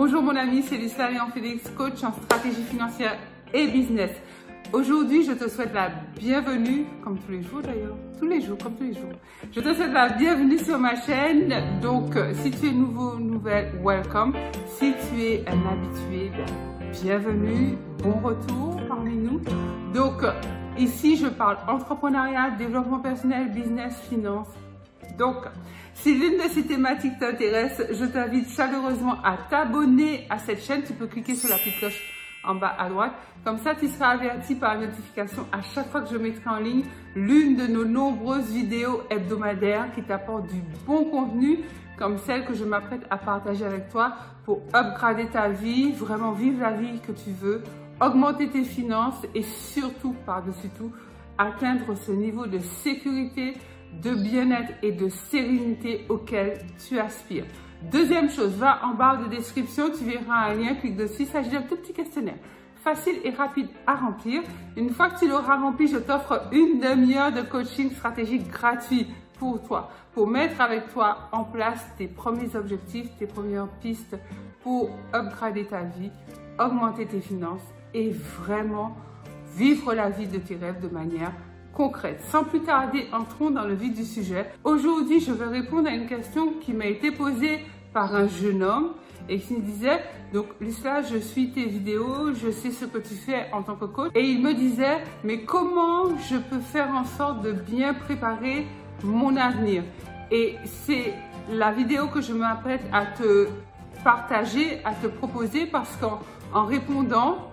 Bonjour mon ami, c'est Lucia Léon-Félix, coach en stratégie financière et business. Aujourd'hui, je te souhaite la bienvenue, comme tous les jours d'ailleurs, tous les jours. Je te souhaite la bienvenue sur ma chaîne. Donc, si tu es nouvelle, welcome. Si tu es un habitué, bienvenue, bon retour parmi nous. Donc, ici, je parle entrepreneuriat, développement personnel, business, finance. Donc, si l'une de ces thématiques t'intéresse, je t'invite chaleureusement à t'abonner à cette chaîne. Tu peux cliquer sur la petite cloche en bas à droite. Comme ça, tu seras averti par notification à chaque fois que je mettrai en ligne l'une de nos nombreuses vidéos hebdomadaires qui t'apportent du bon contenu, comme celle que je m'apprête à partager avec toi pour upgrader ta vie, vraiment vivre la vie que tu veux, augmenter tes finances et surtout, par-dessus tout, atteindre ce niveau de sécurité, de bien-être et de sérénité auquel tu aspires. Deuxième chose, va en barre de description, tu verras un lien, clique dessus. Il s'agit d'un tout petit questionnaire, facile et rapide à remplir. Une fois que tu l'auras rempli, je t'offre une demi-heure de coaching stratégique gratuit pour toi, pour mettre avec toi en place tes premiers objectifs, tes premières pistes pour upgrader ta vie, augmenter tes finances et vraiment vivre la vie de tes rêves de manière concrète. Sans plus tarder, entrons dans le vif du sujet. Aujourd'hui, je vais répondre à une question qui m'a été posée par un jeune homme et qui me disait, donc Lucia, je suis tes vidéos, je sais ce que tu fais en tant que coach. Et il me disait, mais comment je peux faire en sorte de bien préparer mon avenir? Et c'est la vidéo que je m'apprête à te partager, à te proposer, parce qu'en répondant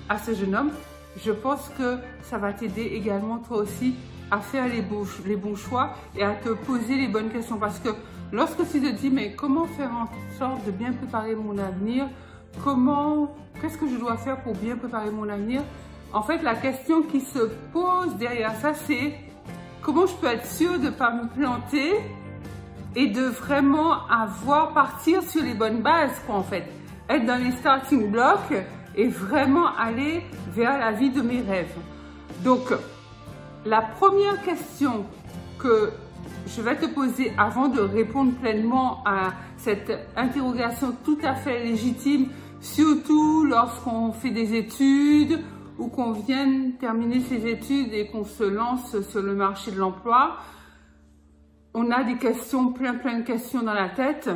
à ce jeune homme, je pense que ça va t'aider également toi aussi à faire les bons choix et à te poser les bonnes questions. Parce que lorsque tu te dis, mais comment faire en sorte de bien préparer mon avenir? Qu'est-ce que je dois faire pour bien préparer mon avenir? En fait, la question qui se pose derrière ça, c'est comment je peux être sûre de ne pas me planter et de vraiment partir sur les bonnes bases, quoi, en fait. Être dans les starting blocks et vraiment aller vers la vie de mes rêves. Donc, la première question que je vais te poser avant de répondre pleinement à cette interrogation tout à fait légitime, surtout lorsqu'on fait des études ou qu'on vient de terminer ses études et qu'on se lance sur le marché de l'emploi, on a des questions, plein de questions dans la tête.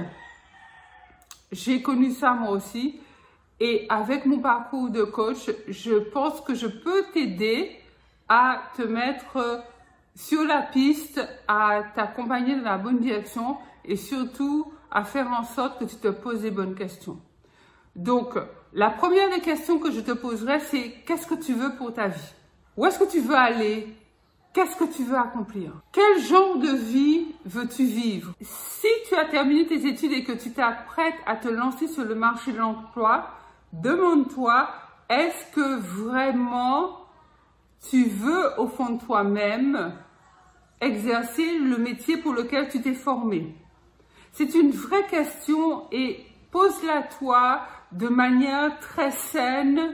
J'ai connu ça moi aussi. Et avec mon parcours de coach, je pense que je peux t'aider à te mettre sur la piste, à t'accompagner dans la bonne direction et surtout à faire en sorte que tu te poses les bonnes questions. Donc, la première des questions que je te poserai, c'est qu'est-ce que tu veux pour ta vie? Où est-ce que tu veux aller? Qu'est-ce que tu veux accomplir? Quel genre de vie veux-tu vivre? Si tu as terminé tes études et que tu t'apprêtes à te lancer sur le marché de l'emploi, demande-toi, est-ce que vraiment tu veux au fond de toi-même exercer le métier pour lequel tu t'es formé? C'est une vraie question et pose-la toi de manière très saine,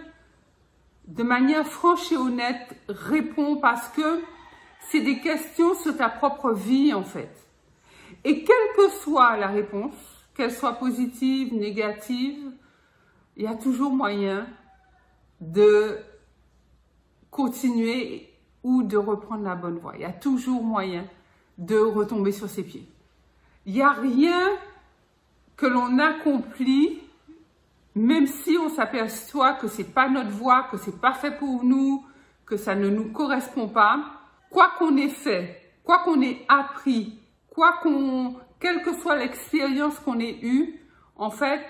de manière franche et honnête. Réponds parce que c'est des questions sur ta propre vie en fait. Et quelle que soit la réponse, qu'elle soit positive, négative, il y a toujours moyen de continuer ou de reprendre la bonne voie. Il y a toujours moyen de retomber sur ses pieds. Il n'y a rien que l'on accomplit, même si on s'aperçoit que ce n'est pas notre voie, que ce n'est pas fait pour nous, que ça ne nous correspond pas. Quoi qu'on ait fait, quoi qu'on ait appris, quelle que soit l'expérience qu'on ait eue, en fait,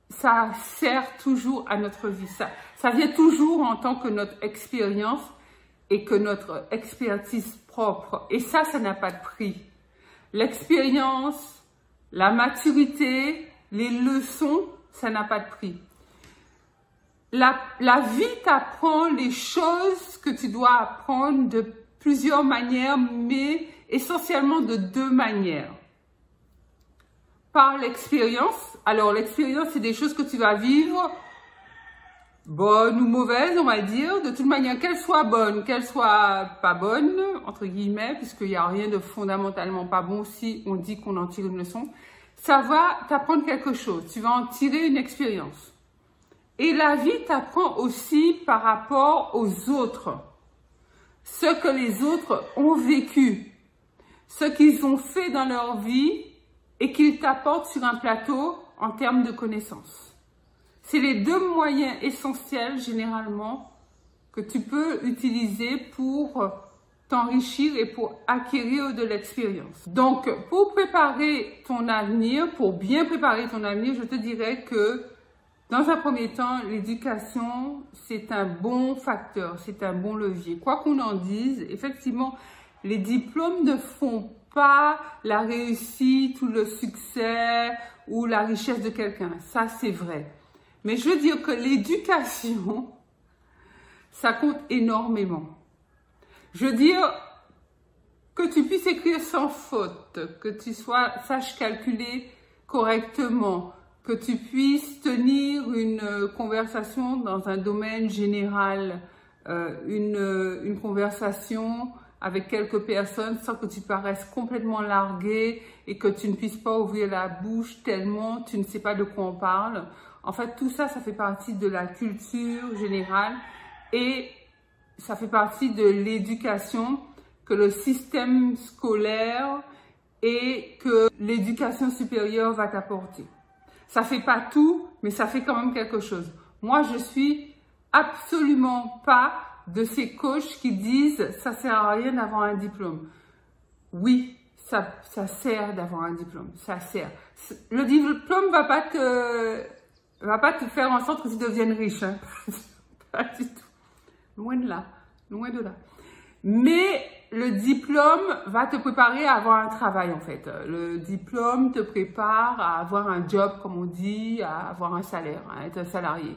ça sert toujours à notre vie. Ça vient toujours en tant que notre expérience et que notre expertise propre. Et ça n'a pas de prix. L'expérience, la maturité, les leçons, ça n'a pas de prix. La vie t'apprend les choses que tu dois apprendre de plusieurs manières, mais essentiellement de deux manières. Par l'expérience. Alors, l'expérience, c'est des choses que tu vas vivre, bonnes ou mauvaises, on va dire. De toute manière, qu'elles soient bonnes, qu'elles soient pas bonnes, entre guillemets, puisqu'il n'y a rien de fondamentalement pas bon si on dit qu'on en tire une leçon. ça va t'apprendre quelque chose. Tu vas en tirer une expérience. Et la vie t'apprend aussi par rapport aux autres. Ce que les autres ont vécu. Ce qu'ils ont fait dans leur vie et qu'ils t'apportent sur un plateau en termes de connaissances. C'est les deux moyens essentiels, généralement, que tu peux utiliser pour t'enrichir et pour acquérir de l'expérience. Donc, pour préparer ton avenir, pour bien préparer ton avenir, je te dirais que, dans un premier temps, l'éducation, c'est un bon facteur, c'est un bon levier. Quoi qu'on en dise, effectivement, les diplômes ne font pas la réussite ou le succès ou la richesse de quelqu'un. Ça, c'est vrai. Mais je veux dire que l'éducation, ça compte énormément. Je veux dire que tu puisses écrire sans faute, que tu saches calculer correctement, que tu puisses tenir une conversation dans un domaine général, une conversation avec quelques personnes sans que tu paraisses complètement largué et que tu ne puisses pas ouvrir la bouche tellement tu ne sais pas de quoi on parle. En fait, tout ça, ça fait partie de la culture générale et ça fait partie de l'éducation que le système scolaire et que l'éducation supérieure va t'apporter. Ça fait pas tout, mais ça fait quand même quelque chose. Moi, je suis absolument pas de ces coachs qui disent ça sert à rien d'avoir un diplôme. Oui, ça sert d'avoir un diplôme, ça sert. Le diplôme va pas te faire en sorte que tu deviennes riche, hein. Pas du tout. Loin de là, loin de là. Mais le diplôme va te préparer à avoir un travail en fait. Le diplôme te prépare à avoir un job, comme on dit, à avoir un salaire, à être un salarié.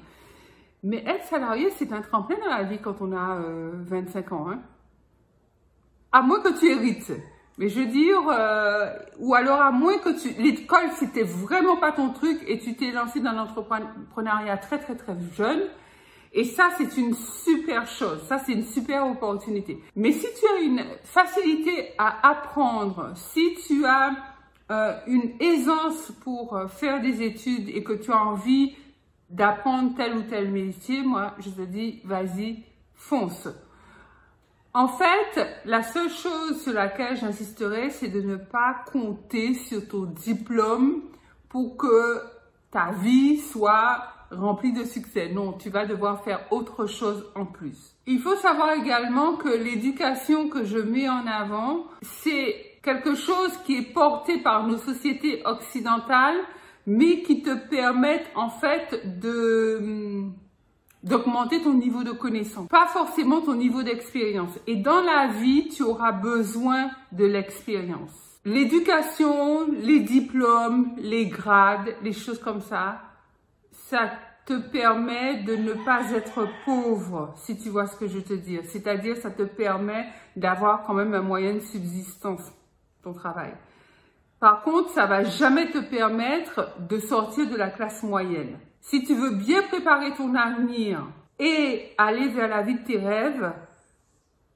Mais être salarié, c'est un tremplin dans la vie quand on a 25 ans. Hein. À moins que tu hérites. Mais je veux dire, ou alors à moins que l'école, c'était vraiment pas ton truc et tu t'es lancé dans l'entrepreneuriat très jeune. Et ça, c'est une super chose. Ça, c'est une super opportunité. Mais si tu as une facilité à apprendre, si tu as une aisance pour faire des études et que tu as envie d'apprendre tel ou tel métier, moi, je te dis, vas-y, fonce. En fait, la seule chose sur laquelle j'insisterai, c'est de ne pas compter sur ton diplôme pour que ta vie soit remplie de succès. Non, tu vas devoir faire autre chose en plus. Il faut savoir également que l'éducation que je mets en avant, c'est quelque chose qui est porté par nos sociétés occidentales, mais qui te permettent en fait d'augmenter ton niveau de connaissance, pas forcément ton niveau d'expérience. Et dans la vie, tu auras besoin de l'expérience. L'éducation, les diplômes, les grades, les choses comme ça te permet de ne pas être pauvre, si tu vois ce que je veux te dire. C'est-à-dire, ça te permet d'avoir quand même un moyen de subsistance, ton travail. Par contre, ça va jamais te permettre de sortir de la classe moyenne. Si tu veux bien préparer ton avenir et aller vers la vie de tes rêves,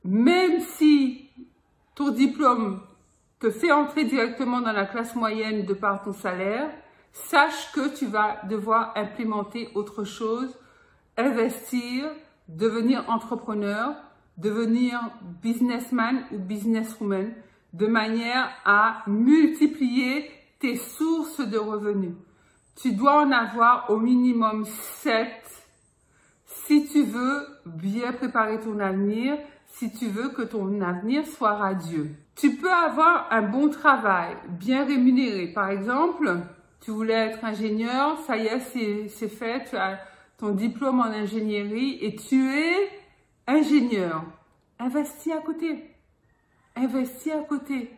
même si ton diplôme te fait entrer directement dans la classe moyenne de par ton salaire, sache que tu vas devoir implémenter autre chose, investir, devenir entrepreneur, devenir businessman ou businesswoman, de manière à multiplier tes sources de revenus. Tu dois en avoir au minimum 7 si tu veux bien préparer ton avenir, si tu veux que ton avenir soit radieux. Tu peux avoir un bon travail, bien rémunéré. Par exemple, tu voulais être ingénieur, ça y est, c'est fait, tu as ton diplôme en ingénierie et tu es ingénieur. Investis à côté. Investis à côté.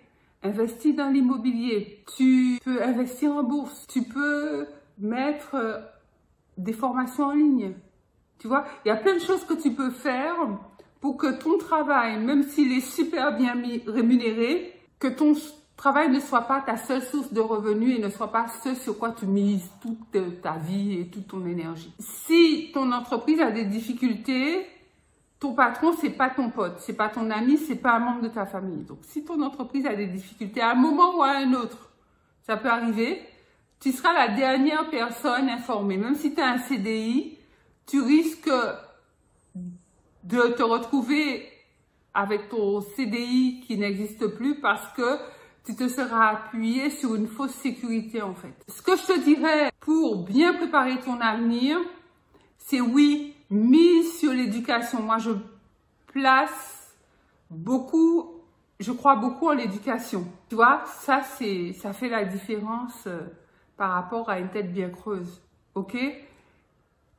Investis dans l'immobilier. Tu peux investir en bourse. Tu peux mettre des formations en ligne. Tu vois, il y a plein de choses que tu peux faire pour que ton travail, même s'il est super bien rémunéré, que ton travail ne soit pas ta seule source de revenus et ne soit pas ce sur quoi tu mises toute ta vie et toute ton énergie. Si ton entreprise a des difficultés, ton patron, c'est pas ton pote, c'est pas ton ami, c'est pas un membre de ta famille. Donc, si ton entreprise a des difficultés à un moment ou à un autre, ça peut arriver, tu seras la dernière personne informée. Même si tu as un CDI, tu risques de te retrouver avec ton CDI qui n'existe plus parce que tu te seras appuyé sur une fausse sécurité en fait. Ce que je te dirais pour bien préparer ton avenir, c'est oui, mise sur l'éducation. Moi, je place beaucoup, je crois beaucoup en l'éducation. Tu vois, ça fait la différence par rapport à une tête bien creuse. Ok?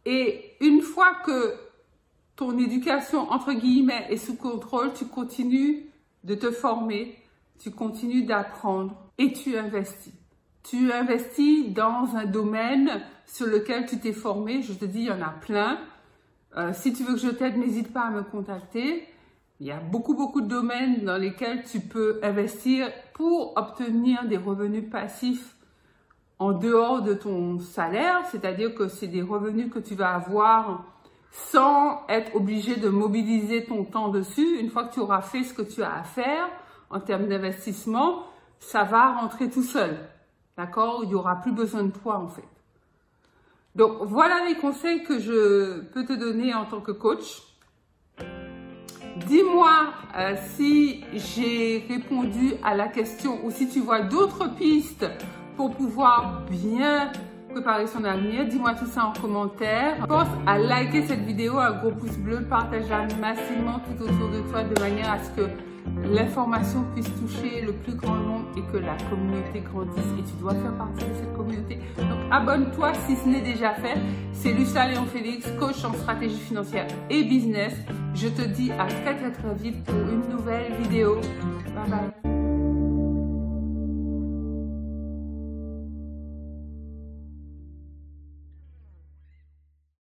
Et une fois que ton éducation, entre guillemets, est sous contrôle, tu continues de te former, tu continues d'apprendre et tu investis. Tu investis dans un domaine sur lequel tu t'es formé. Je te dis, il y en a plein. Si tu veux que je t'aide, n'hésite pas à me contacter. Il y a beaucoup de domaines dans lesquels tu peux investir pour obtenir des revenus passifs en dehors de ton salaire. C'est-à-dire que c'est des revenus que tu vas avoir sans être obligé de mobiliser ton temps dessus. Une fois que tu auras fait ce que tu as à faire en termes d'investissement, ça va rentrer tout seul. D'accord? Il n'y aura plus besoin de toi en fait. Donc voilà les conseils que je peux te donner en tant que coach. Dis-moi si j'ai répondu à la question ou si tu vois d'autres pistes pour pouvoir bien préparer son avenir. Dis-moi tout ça en commentaire. Pense à liker cette vidéo, un gros pouce bleu, partage-la massivement tout autour de toi de manière à ce que l'information puisse toucher le plus grand nombre et que la communauté grandisse. Et tu dois faire partie de cette communauté. Donc abonne-toi si ce n'est déjà fait. C'est Lucia Léon Félix, coach en stratégie financière et business. Je te dis à très vite pour une nouvelle vidéo. Bye bye.